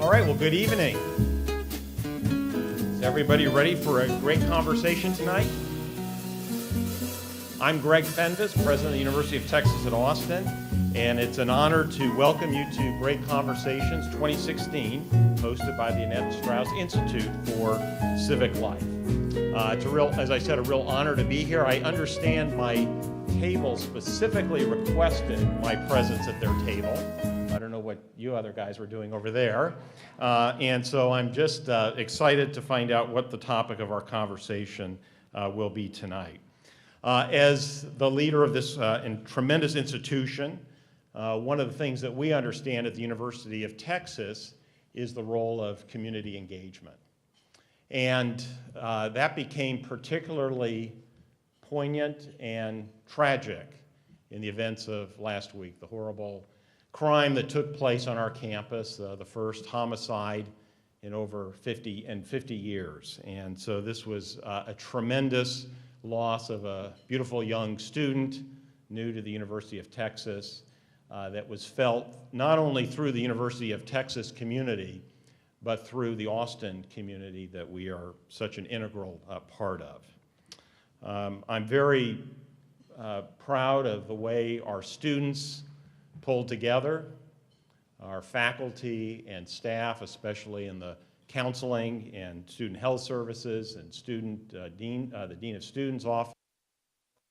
All right, well, good evening. Is everybody ready for a great conversation tonight? I'm Greg Fenves, President of the University of Texas at Austin, and it's an honor to welcome you to Great Conversations 2016, hosted by the Annette Strauss Institute for Civic Life. It's as I said, a real honor to be here. I understand my table specifically requested my presence at their table. I don't know what you other guys were doing over there. And so I'm just excited to find out what the topic of our conversation will be tonight. As the leader of this tremendous institution, one of the things that we understand at the University of Texas is the role of community engagement. And that became particularly poignant and tragic in the events of last week, the horrible crime that took place on our campus, the first homicide in over 50 years. And so this was a tremendous loss of a beautiful young student new to the University of Texas that was felt not only through the University of Texas community, but through the Austin community that we are such an integral part of. I'm very proud of the way our students pulled together, our faculty and staff, especially in the counseling and student health services and the dean of students office,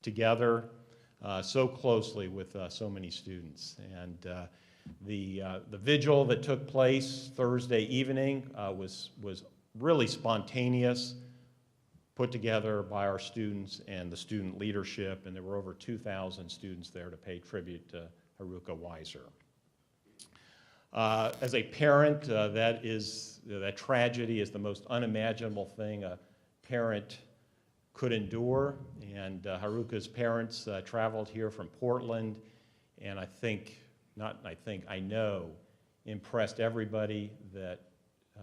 together so closely with so many students. And the vigil that took place Thursday evening was really spontaneous, put together by our students and the student leadership, and there were over 2,000 students there to pay tribute to Haruka Weiser. As a parent, that tragedy is the most unimaginable thing a parent could endure, and Haruka's parents traveled here from Portland, and I know, impressed everybody that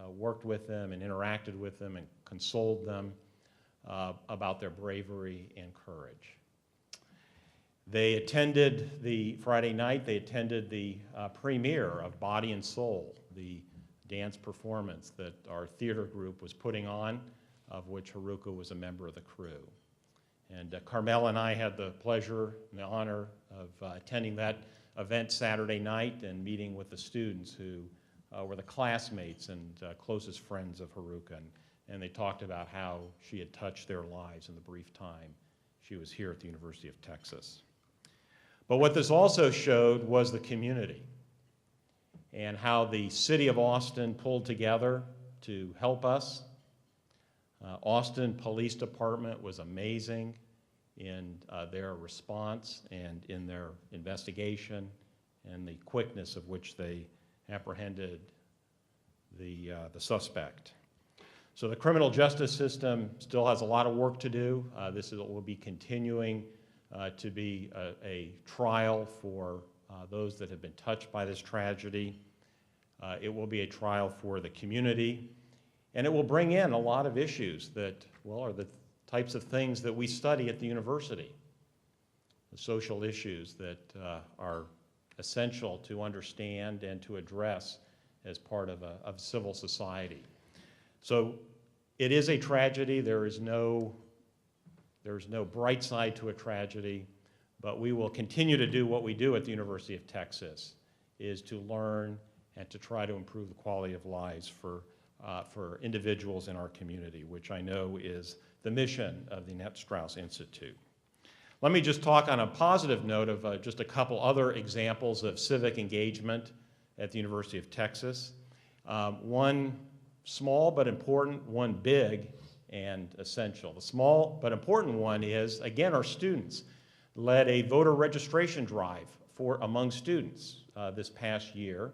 worked with them and interacted with them and consoled them about their bravery and courage. They attended Friday night, they attended the premiere of Body and Soul, the dance performance that our theater group was putting on, of which Haruka was a member of the crew. And Carmel and I had the pleasure and the honor of attending that event Saturday night and meeting with the students who were the classmates and closest friends of Haruka. And they talked about how she had touched their lives in the brief time she was here at the University of Texas. But what this also showed was the community and how the city of Austin pulled together to help us. Austin Police Department was amazing in their response and in their investigation and the quickness of which they apprehended the suspect. So the criminal justice system still has a lot of work to do. This will be continuing to be a trial for those that have been touched by this tragedy. It will be a trial for the community, and it will bring in a lot of issues that, are the types of things that we study at the university, the social issues that are essential to understand and to address as part of civil society. So it is a tragedy. There's no bright side to a tragedy, but we will continue to do what we do at the University of Texas, is to learn and to try to improve the quality of lives for individuals in our community, which I know is the mission of the Annette Strauss Institute. Let me just talk on a positive note of just a couple other examples of civic engagement at the University of Texas. One small but important, one big and essential. The small but important one is, again, our students led a voter registration drive among students this past year,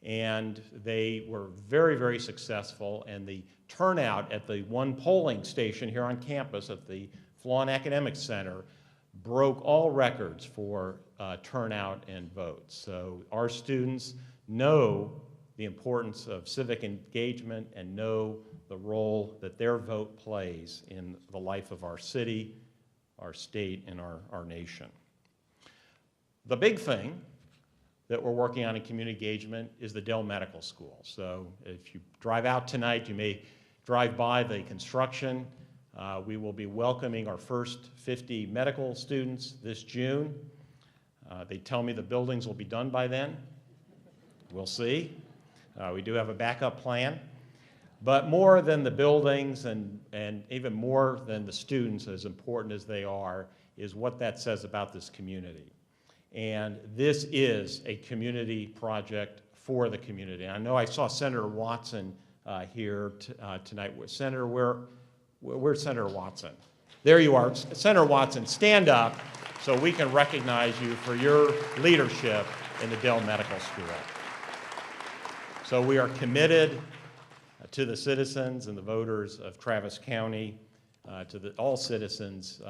and they were very, very successful, and the turnout at the one polling station here on campus at the Flawn Academic Center broke all records for turnout and votes. So our students know the importance of civic engagement and know the role that their vote plays in the life of our city, our state, and our nation. The big thing that we're working on in community engagement is the Dell Medical School. So if you drive out tonight, you may drive by the construction. We will be welcoming our first 50 medical students this June. They tell me the buildings will be done by then. We'll see. We do have a backup plan. But more than the buildings and even more than the students, as important as they are, is what that says about this community. And this is a community project for the community. I know I saw Senator Watson here tonight. Senator, where's Senator Watson? There you are. Senator Watson, stand up so we can recognize you for your leadership in the Dell Medical School. So we are committed to the citizens and the voters of Travis County, to all citizens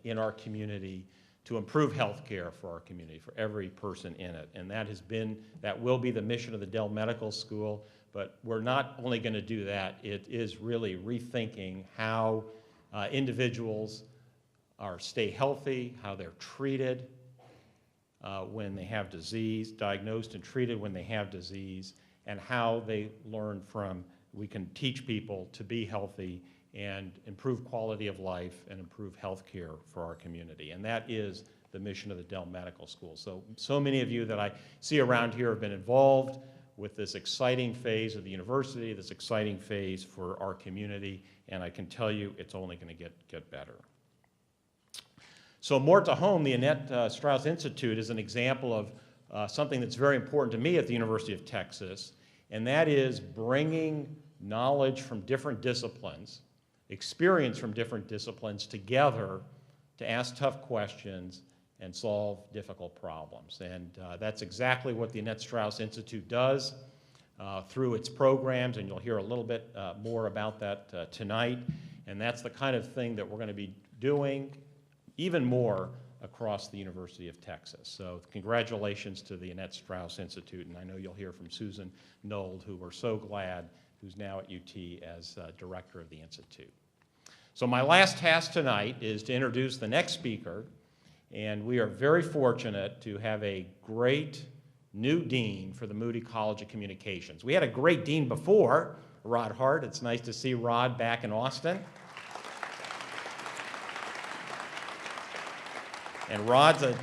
in our community, to improve health care for our community, for every person in it. And that will be the mission of the Dell Medical School, but we're not only going to do that, it is really rethinking how individuals stay healthy, how they're treated when they have disease, diagnosed and treated when they have disease, and how they learn we can teach people to be healthy and improve quality of life and improve health care for our community. And that is the mission of the Dell Medical School. So many of you that I see around here have been involved with this exciting phase of the university, this exciting phase for our community, and I can tell you it's only going to get better. So more to home, the Annette Strauss Institute is an example of something that's very important to me at the University of Texas, and that is bringing knowledge from different disciplines, experience from different disciplines together to ask tough questions and solve difficult problems. And that's exactly what the Annette Strauss Institute does through its programs, and you'll hear a little bit more about that tonight. And that's the kind of thing that we're going to be doing even more across the University of Texas. So congratulations to the Annette Strauss Institute, and I know you'll hear from Susan Nold, who we're so glad, who's now at UT as director of the Institute. So my last task tonight is to introduce the next speaker, and we are very fortunate to have a great new dean for the Moody College of Communications. We had a great dean before, Rod Hart. It's nice to see Rod back in Austin. And Rod's a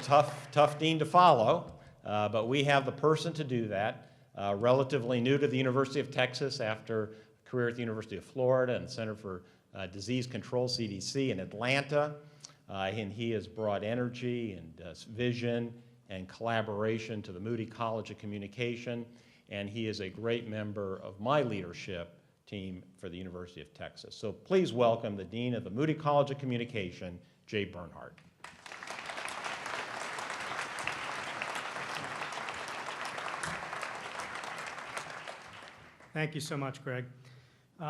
tough dean to follow, but we have the person to do that. Relatively new to the University of Texas after a career at the University of Florida and Center for Disease Control, CDC, in Atlanta. And he has brought energy and vision and collaboration to the Moody College of Communication, and he is a great member of my leadership team for the University of Texas. So please welcome the Dean of the Moody College of Communication, Jay Bernhardt. Thank you so much, Greg.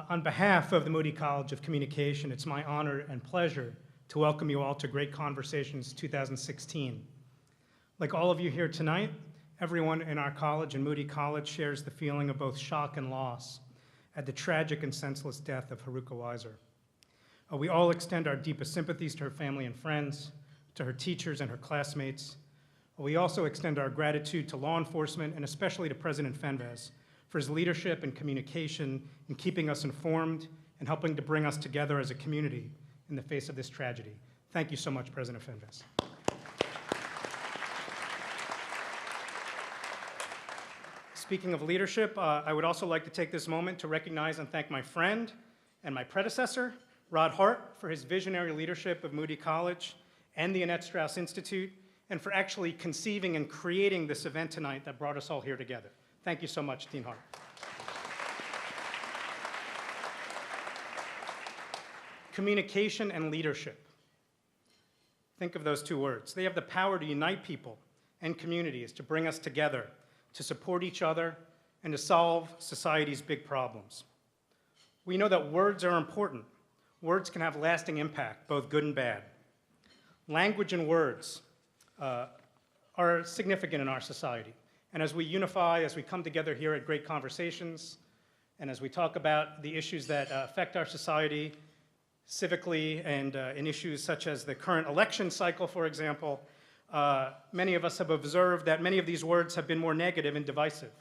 On behalf of the Moody College of Communication, it's my honor and pleasure to welcome you all to Great Conversations 2016. Like all of you here tonight, everyone in our college and Moody College shares the feeling of both shock and loss at the tragic and senseless death of Haruka Weiser. We all extend our deepest sympathies to her family and friends, to her teachers and her classmates. We also extend our gratitude to law enforcement and especially to President Fenves for his leadership and communication in keeping us informed and helping to bring us together as a community in the face of this tragedy. Thank you so much, President Fenves. Speaking of leadership, I would also like to take this moment to recognize and thank my friend and my predecessor, Rod Hart, for his visionary leadership of Moody College and the Annette Strauss Institute, and for actually conceiving and creating this event tonight that brought us all here together. Thank you so much, Dean Hart. Communication and leadership. Think of those two words. They have the power to unite people and communities, to bring us together, to support each other, and to solve society's big problems. We know that words are important. Words can have lasting impact, both good and bad. Language and words are significant in our society. And as we unify, as we come together here at Great Conversations, and as we talk about the issues that affect our society civically and in issues such as the current election cycle, for example, many of us have observed that many of these words have been more negative and divisive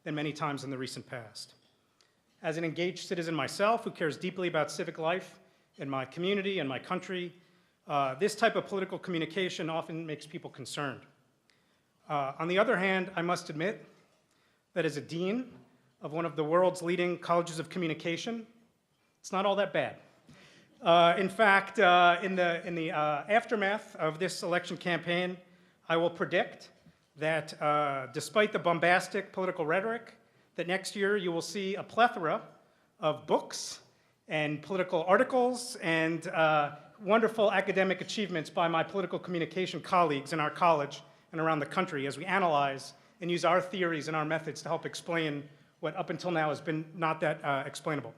than many times in the recent past. As an engaged citizen myself who cares deeply about civic life in my community and my country, this type of political communication often makes people concerned. On the other hand, I must admit that as a dean of one of the world's leading colleges of communication, it's not all that bad. In fact, in the aftermath of this election campaign, I will predict that despite the bombastic political rhetoric, that next year you will see a plethora of books and political articles and wonderful academic achievements by my political communication colleagues in our college and around the country as we analyze and use our theories and our methods to help explain what up until now has been not that explainable.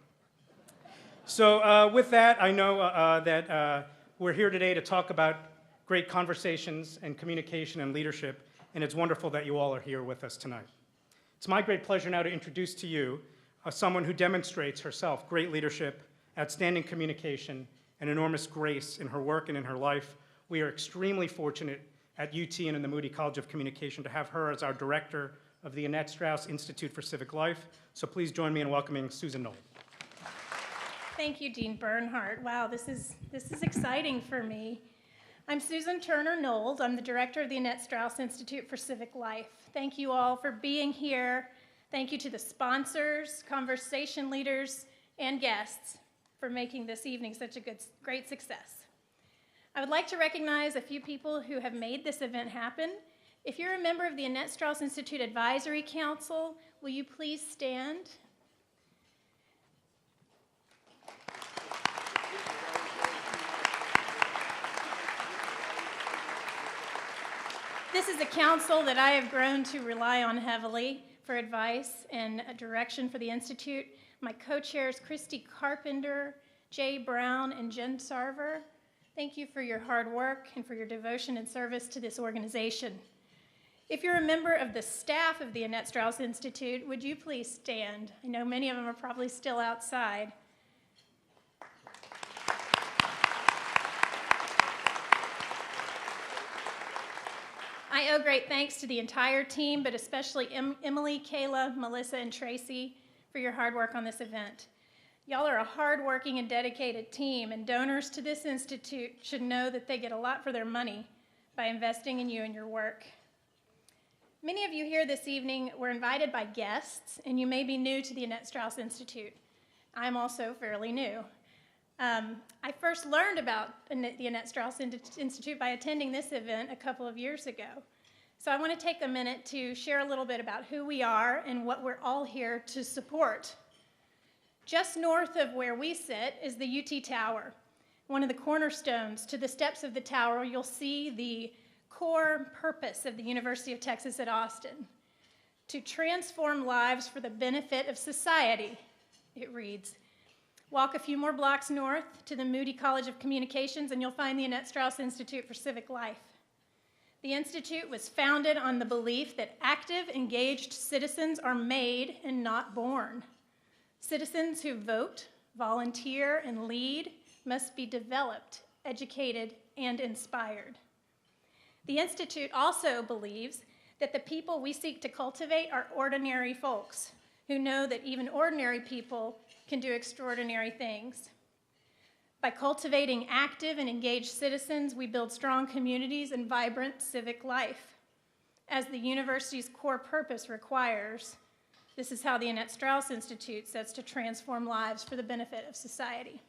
So with that, I know that we're here today to talk about great conversations and communication and leadership, and it's wonderful that you all are here with us tonight. It's my great pleasure now to introduce to you someone who demonstrates herself great leadership, outstanding communication, and enormous grace in her work and in her life. We are extremely fortunate at UT and in the Moody College of Communication to have her as our director of the Annette Strauss Institute for Civic Life. So please join me in welcoming Susan Knoll. Thank you, Dean Bernhardt. Wow, this is exciting for me. I'm Susan Turner Knowles. I'm the director of the Annette Strauss Institute for Civic Life. Thank you all for being here. Thank you to the sponsors, conversation leaders, and guests for making this evening such a great success. I would like to recognize a few people who have made this event happen. If you're a member of the Annette Strauss Institute Advisory Council, will you please stand? This is a council that I have grown to rely on heavily for advice and direction for the Institute. My co-chairs, Christy Carpenter, Jay Brown, and Jen Sarver. Thank you for your hard work and for your devotion and service to this organization. If you're a member of the staff of the Annette Strauss Institute, would you please stand? I know many of them are probably still outside. I owe great thanks to the entire team, but especially Emily, Kayla, Melissa, and Tracy for your hard work on this event. Y'all are a hardworking and dedicated team, and donors to this institute should know that they get a lot for their money by investing in you and your work. Many of you here this evening were invited by guests, and you may be new to the Annette Strauss Institute. I'm also fairly new. I first learned about the Annette Strauss Institute by attending this event a couple of years ago. So I want to take a minute to share a little bit about who we are and what we're all here to support. Just north of where we sit is the UT Tower. One of the cornerstones. To the steps of the tower, you'll see the core purpose of the University of Texas at Austin: to transform lives for the benefit of society, it reads. Walk a few more blocks north to the Moody College of Communications and you'll find the Annette Strauss Institute for Civic Life. The Institute was founded on the belief that active, engaged citizens are made and not born. Citizens who vote, volunteer, and lead must be developed, educated, and inspired. The Institute also believes that the people we seek to cultivate are ordinary folks who know that even ordinary people can do extraordinary things. By cultivating active and engaged citizens, we build strong communities and vibrant civic life. As the university's core purpose requires, this is how the Annette Strauss Institute sets to transform lives for the benefit of society.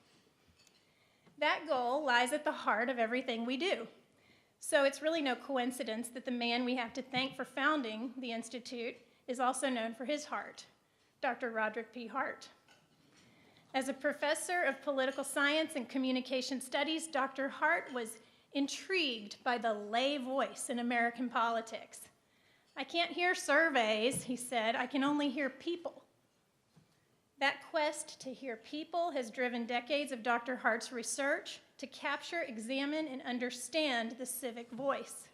That goal lies at the heart of everything we do. So it's really no coincidence that the man we have to thank for founding the Institute is also known for his heart, Dr. Roderick P. Hart. As a professor of political science and communication studies, Dr. Hart was intrigued by the lay voice in American politics. I can't hear surveys, he said, I can only hear people. That quest to hear people has driven decades of Dr. Hart's research to capture, examine, and understand the civic voice.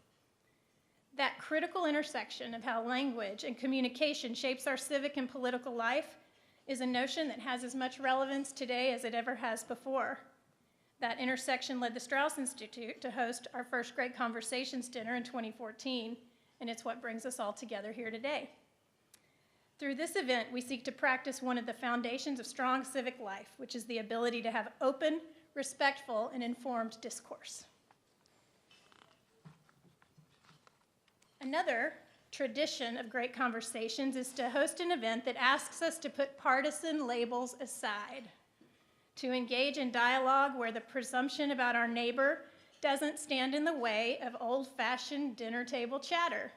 That critical intersection of how language and communication shapes our civic and political life is a notion that has as much relevance today as it ever has before. That intersection led the Strauss Institute to host our first Great Conversations dinner in 2014, and it's what brings us all together here today. Through this event, we seek to practice one of the foundations of strong civic life, which is the ability to have open, respectful, and informed discourse. Another tradition of Great Conversations is to host an event that asks us to put partisan labels aside, to engage in dialogue where the presumption about our neighbor doesn't stand in the way of old-fashioned dinner table chatter.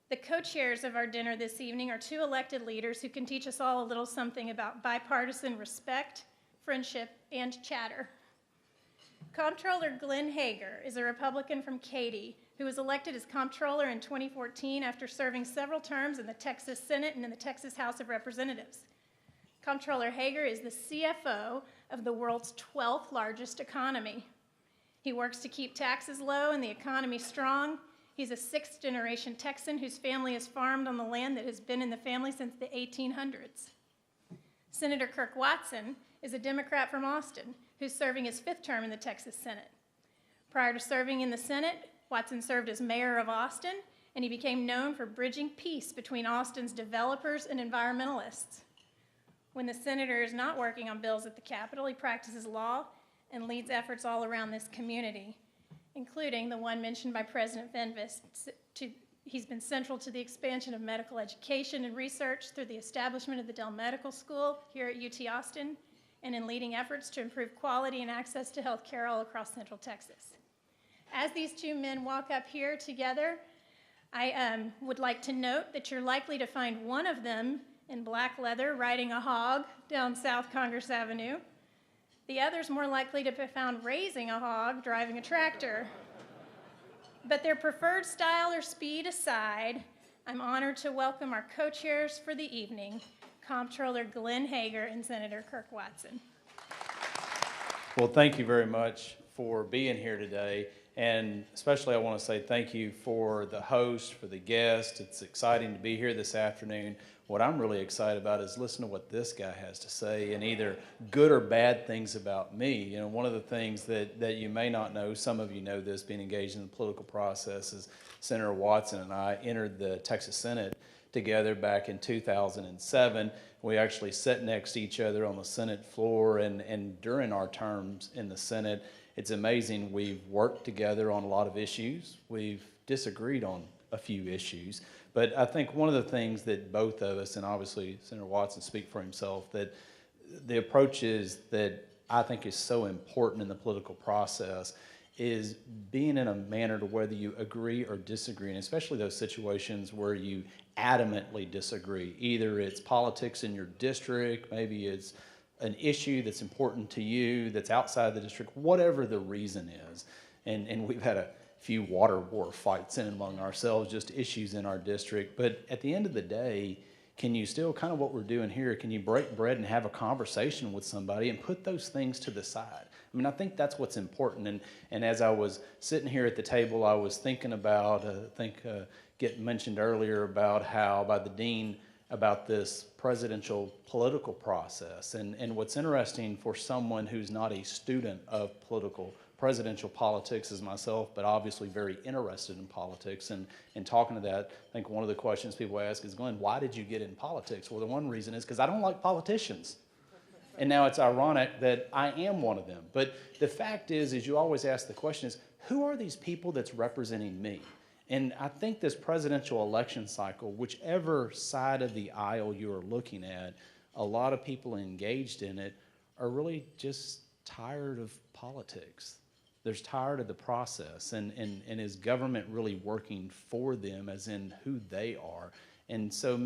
The co-chairs of our dinner this evening are two elected leaders who can teach us all a little something about bipartisan respect, friendship, and chatter. Comptroller Glenn Hager is a Republican from Katy who was elected as comptroller in 2014 after serving several terms in the Texas Senate and in the Texas House of Representatives. Comptroller Hager is the CFO of the world's 12th largest economy. He works to keep taxes low and the economy strong. He's a sixth-generation Texan whose family has farmed on the land that has been in the family since the 1800s. Senator Kirk Watson is a Democrat from Austin who's serving his fifth term in the Texas Senate. Prior to serving in the Senate, Watson served as mayor of Austin, and he became known for bridging peace between Austin's developers and environmentalists. When the senator is not working on bills at the Capitol, he practices law and leads efforts all around this community, including the one mentioned by President Venvis. He's been central to the expansion of medical education and research through the establishment of the Dell Medical School here at UT Austin, and in leading efforts to improve quality and access to health care all across Central Texas. As these two men walk up here together, I would like to note that you're likely to find one of them in black leather riding a hog down South Congress Avenue. The other's more likely to be found raising a hog driving a tractor. But their preferred style or speed aside, I'm honored to welcome our co-chairs for the evening, Comptroller Glenn Hager and Senator Kirk Watson. Well, thank you very much for being here today. And especially I want to say thank you for the host, for the guest. It's exciting to be here this afternoon. What I'm really excited about is listen to what this guy has to say, and either good or bad things about me. You know, one of the things that you may not know, some of you know this, being engaged in the political process, is Senator Watson and I entered the Texas Senate together back in 2007. We actually sat next to each other on the Senate floor, and during our terms in the Senate, it's amazing. We've worked together on a lot of issues. We've disagreed on a few issues. But I think one of the things that both of us, and obviously Senator Watson speak for himself, that the approaches that I think is so important in the political process is being in a manner to whether you agree or disagree, and especially those situations where you adamantly disagree. Either it's politics in your district, maybe it's an issue that's important to you that's outside the district, whatever the reason is. And we've had a few water war fights in and among ourselves, just issues in our district. But at the end of the day, can you still, kind of what we're doing here, can you break bread and have a conversation with somebody and put those things to the side? I mean, I think that's what's important. And as I was sitting here at the table, I was thinking about, get mentioned earlier about how, by the dean, about this presidential political process. And what's interesting for someone who's not a student of presidential politics as myself, but obviously very interested in politics, and talking to that, I think one of the questions people ask is, Glenn, why did you get in politics? Well, the one reason is because I don't like politicians. And now it's ironic that I am one of them. But the fact is you always ask the question is, who are these people that's representing me? And I think this presidential election cycle, whichever side of the aisle you're looking at, a lot of people engaged in it are really just tired of politics. They're tired of the process, and is government really working for them, as in who they are? And so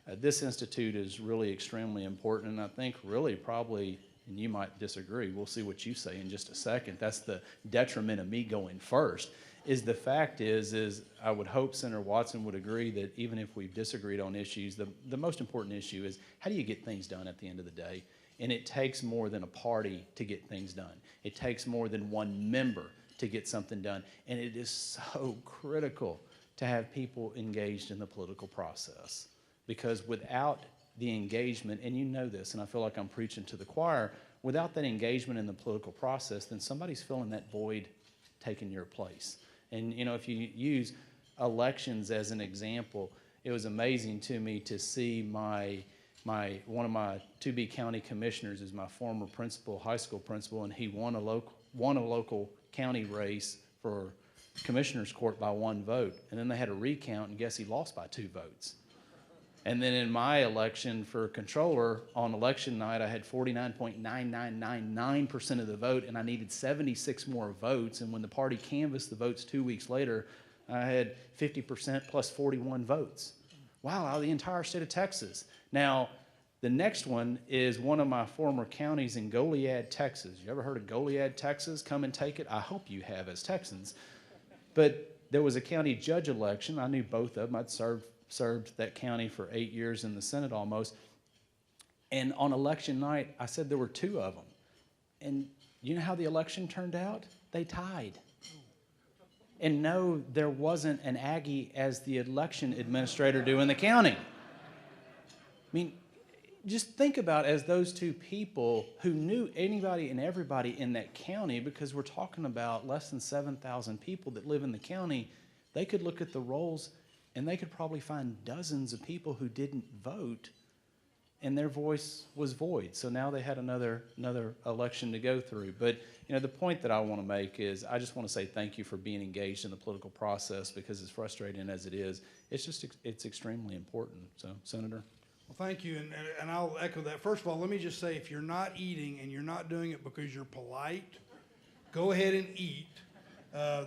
this institute is really extremely important, and I think really probably, and you might disagree, we'll see what you say in just a second, that's the detriment of me going first, is the fact is I would hope Senator Watson would agree that even if we've disagreed on issues, the most important issue is how do you get things done at the end of the day? And it takes more than a party to get things done. It takes more than one member to get something done. And it is so critical to have people engaged in the political process, because without the engagement, and you know this, and I feel like I'm preaching to the choir, without that engagement in the political process, then somebody's filling that void taking your place. And, you know, if you use elections as an example, it was amazing to me to see one of my to-be county commissioners is my former principal, high school principal, and he won a local county race for commissioner's court by 1 vote. And then they had a recount, and guess he lost by 2 votes. And then in my election for controller, on election night, I had 49.9999% of the vote, and I needed 76 more votes. And when the party canvassed the votes 2 weeks later, I had 50% plus 41 votes. Wow, out of the entire state of Texas. Now, the next one is one of my former counties in Goliad, Texas. You ever heard of Goliad, Texas? Come and take it. I hope you have as Texans. But there was a county judge election. I knew both of them. I'd served that county for 8 years in the Senate almost. And on election night, I said there were 2 of them. And you know how the election turned out? They tied. And no, there wasn't an Aggie as the election administrator do in the county. I mean, just think about as those 2 people who knew anybody and everybody in that county, because we're talking about less than 7,000 people that live in the county, they could look at the rolls and they could probably find dozens of people who didn't vote and their voice was void. So now they had another election to go through. But you know, the point that I want to make is I just want to say thank you for being engaged in the political process, because as frustrating as it is, it's extremely important. So, Senator. Well, thank you, and I'll echo that. First of all, let me just say, if you're not eating and you're not doing it because you're polite, go ahead and eat.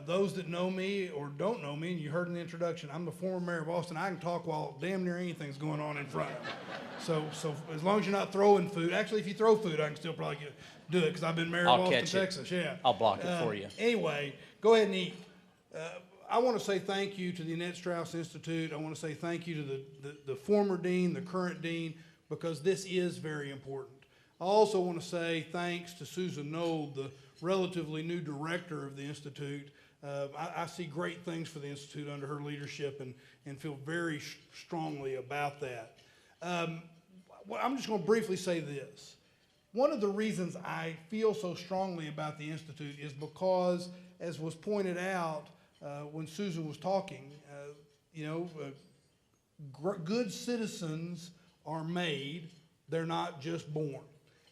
Those that know me or don't know me, and you heard in the introduction, I'm the former mayor of Austin. I can talk while damn near anything's going on in front of me. So as long as you're not throwing food, actually, if you throw food, I can still probably do it because I've been mayor of Austin, Texas. Yeah, I'll block it for you. Anyway, go ahead and eat. I want to say thank you to the Annette Strauss Institute. I want to say thank you to the former dean, the current dean, because this is very important. I also want to say thanks to Susan Nold, the relatively new director of the Institute. I see great things for the Institute under her leadership and feel very strongly about that. I'm just going to briefly say this. One of the reasons I feel so strongly about the Institute is because, as was pointed out when Susan was talking, good citizens are made, they're not just born.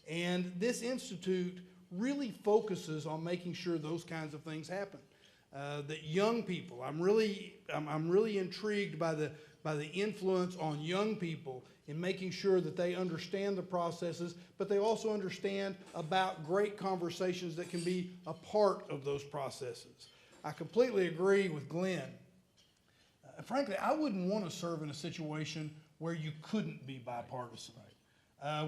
And this institute really focuses on making sure those kinds of things happen. That young people, I'm really intrigued by the influence on young people in making sure that they understand the processes, but they also understand about great conversations that can be a part of those processes. I completely agree with Glenn. Frankly, I wouldn't want to serve in a situation where you couldn't be bipartisan,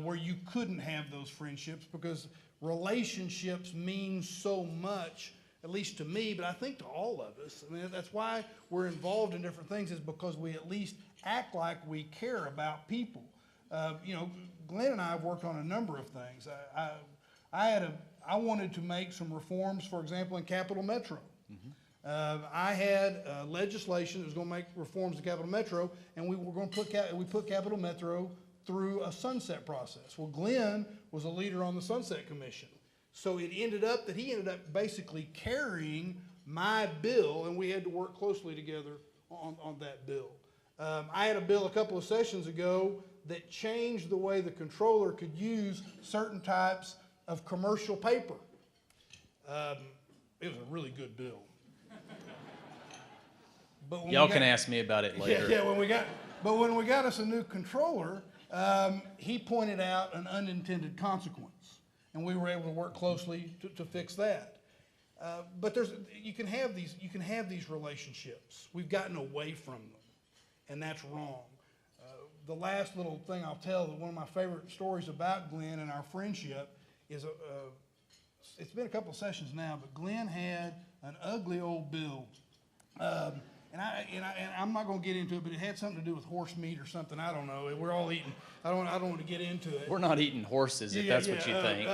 where you couldn't have those friendships, because relationships mean so much, at least to me, but I think to all of us. I mean, that's why we're involved in different things, is because we at least act like we care about people. Glenn and I have worked on a number of things. I wanted to make some reforms, for example, in Capital Metro. I had legislation that was going to make reforms in Capital Metro, and we were going to put Capital Metro through a sunset process. Well, Glenn was a leader on the Sunset Commission. So it ended up that he ended up basically carrying my bill, and we had to work closely together on that bill. I had a bill a couple of sessions ago that changed the way the controller could use certain types of commercial paper. It was a really good bill. Y'all can ask me about it later. Yeah, when we got us a new controller, he pointed out an unintended consequence, and we were able to work closely to fix that. But you can have these relationships. We've gotten away from them, and that's wrong. The last little thing I'll tell, one of my favorite stories about Glenn and our friendship is it's been a couple of sessions now, but Glenn had an ugly old bill. And I'm not going to get into it, but it had something to do with horse meat or something. I don't know. We're all eating. I don't want to get into it. We're not eating horses, if that's what you think.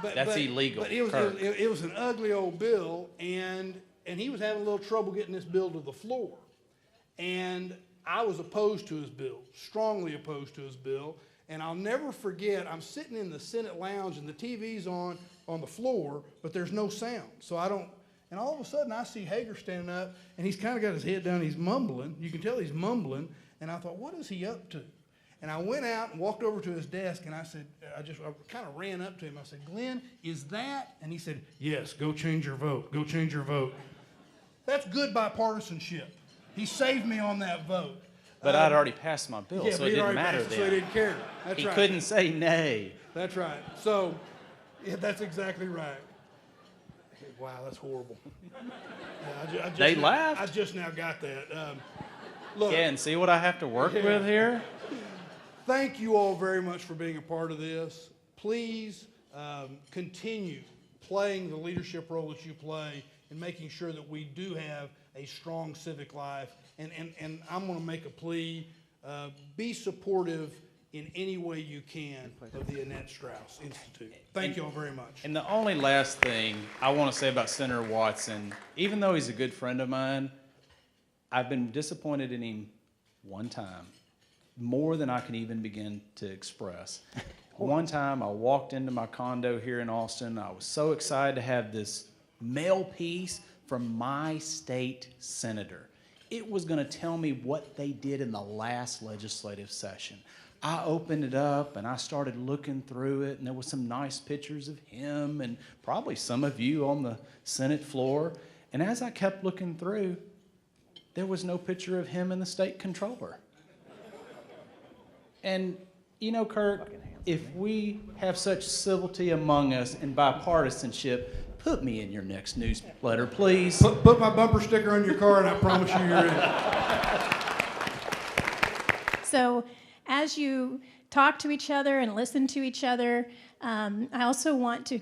That's illegal. But it was an ugly old bill, and he was having a little trouble getting this bill to the floor. And I was opposed to his bill, strongly opposed to his bill. And I'll never forget, I'm sitting in the Senate lounge and the TV's on the floor, but there's no sound. So I don't, and all of a sudden I see Hager standing up and he's kind of got his head down, he's mumbling. You can tell he's mumbling. And I thought, what is he up to? And I went out and walked over to his desk and I said, I kind of ran up to him. I said, Glenn, is that? And he said, yes, go change your vote. Go change your vote. That's good bipartisanship. He saved me on that vote. But I'd already passed my bill, Yeah, so but it he'd didn't already matter passed it, then. so he didn't care. That's He right. couldn't say nay. That's right. So, yeah, that's exactly right. Wow, that's horrible. Yeah, They laughed. I just now got that. Look, Yeah, and see what I have to work with here? thank you all very much for being a part of this. Please continue playing the leadership role that you play in making sure that we do have a strong civic life. And I'm going to make a plea, be supportive in any way you can of the Annette Strauss Institute. Thank you all very much. And the only last thing I want to say about Senator Watson, even though he's a good friend of mine, I've been disappointed in him one time, more than I can even begin to express. One time I walked into my condo here in Austin. I was so excited to have this mail piece from my state senator. It was going to tell me what they did in the last legislative session. I opened it up and I started looking through it, and there were some nice pictures of him and probably some of you on the Senate floor. And as I kept looking through, there was no picture of him and the state controller. And, you know, Kirk, if we have such civility among us and bipartisanship, put me in your next newsletter, please. Put my bumper sticker on your car and I promise you you're in. So as you talk to each other and listen to each other, I also want to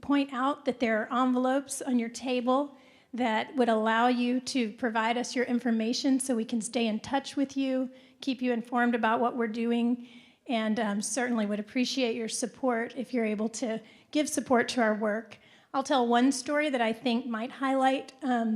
point out that there are envelopes on your table that would allow you to provide us your information so we can stay in touch with you, keep you informed about what we're doing, and certainly would appreciate your support if you're able to give support to our work. I'll tell one story that I think might highlight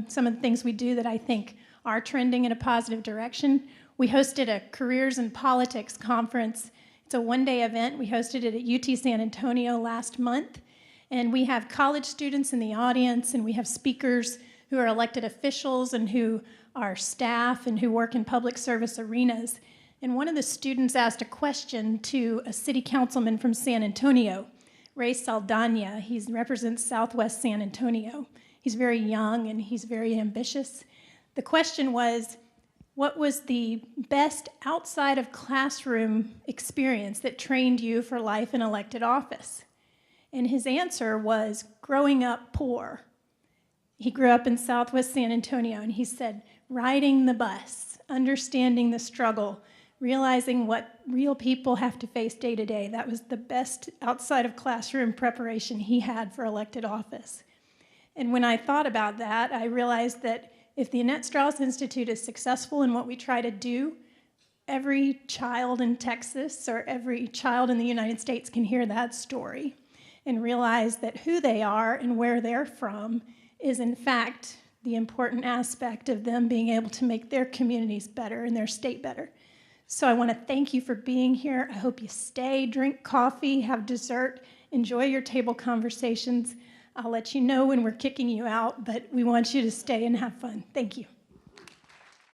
some of the things we do that I think are trending in a positive direction. We hosted a Careers in Politics conference. It's a one-day event. We hosted it at UT San Antonio last month. And we have college students in the audience, and we have speakers who are elected officials and who are staff and who work in public service arenas. And one of the students asked a question to a city councilman from San Antonio, Ray Saldana. He represents Southwest San Antonio. He's very young and he's very ambitious. The question was, what was the best outside of classroom experience that trained you for life in elected office? And his answer was growing up poor. He grew up in Southwest San Antonio, and he said, riding the bus, understanding the struggle, realizing what real people have to face day to day. That was the best outside of classroom preparation he had for elected office. And when I thought about that, I realized that if the Annette Strauss Institute is successful in what we try to do, every child in Texas or every child in the United States can hear that story and realize that who they are and where they're from is in fact the important aspect of them being able to make their communities better and their state better. So I want to thank you for being here. I hope you stay, drink coffee, have dessert, enjoy your table conversations. I'll let you know when we're kicking you out, but we want you to stay and have fun. Thank you.